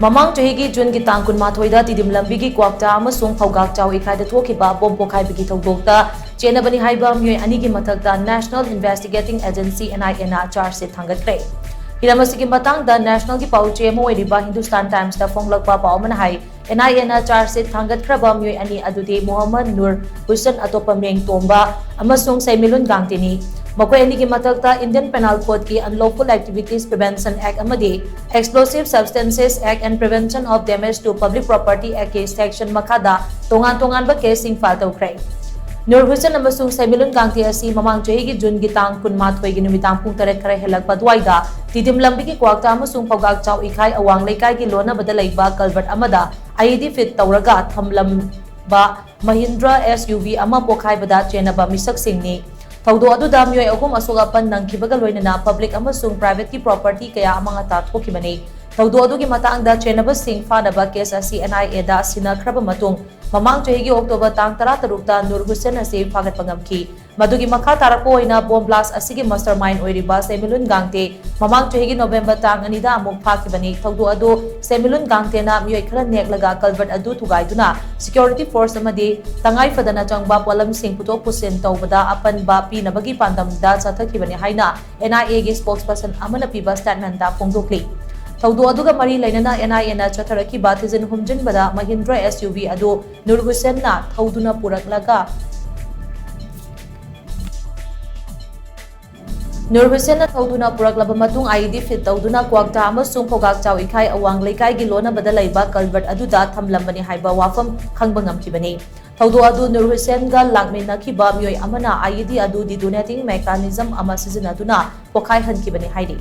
Mamang chahi June ki tang kunmathoida Tiddim Lambi ki Kwakta amasung Phougakchao Ikhai da thokkhiba bom Pokhaibagi Thoudok da chennabani haiba meeoi ani ki mathakta National Investigating Agency NIA na Chargesheet Thanggatkhre. Hiramasi ki matang da National ki pauche mo riba Hindustan Times da fonglakpa pau manahai NIA na Chargesheet Thanggatkhre ba meeoi ani adude Muhammad Nur Hussein atopa meng tomba amasung saimilun gangtini. Makoi ani ki mathakta Indian Penal Code ki Unlawful Activities Prevention Act amadi Explosive Substances Act and Prevention of Damage to Public Property Act case section makada tongan ba case sing file tawkre. Nur Hussein amasung saimilun gangti asi mamang chahi ki June ki tang kunmathoi gi numitang pung 8 khare helakpa duaida Tiddim Lambi ki Kwakta amasung Phougakchao Ikhai awang leikai ki lona bada leiba culvert amada IED fit tawraga thamlam ba Mahindra SUV ama Pokhaibada Chennaba misak singni Thoudok aduda meeoi ahum asugapan nangkhibaga loinana public amasung private ki property kaya amang ata thokkibani. Thoudok adugi matangda Chennaba sing fanaba case asi NIA da sinakhraba matung mamang chahi ki October tang 13 ta Nur Hussein asi phagat pangamki. Madugi makha tarako oina bomb blast asigi mastermind oiriba semilun gangte mamang chahi ki November tang anida amuk phakibani. Thoudok adu semilun gangte na meeoi khara neklaga culvert adu thugaiduna security force amadi tangai fadana changba polam sing putok pusin tawbada apan ba pinabagi pandamda chathakibani haina NIA gi spokesperson amana piba statement da phongdokli. Thoudok aduga mari lainana NIA na chatharaki batizin humjin bada Mahindra SUV adu Nur Hussein na thauduna puraklaga Nur Hussein na thauduna puraklaba matung IED fit tawduna Kwakta amasung Phougakchao Ikhai awang leikai gi lona bada leiba culvert aduda thamlambani haiba wafam khangba ngamkibani. Thoudok adu Nur Hussein ga lakminakhiba meeoi amana IED adu detonating mechanism ama sizinaduna pokhai hankibani haidi.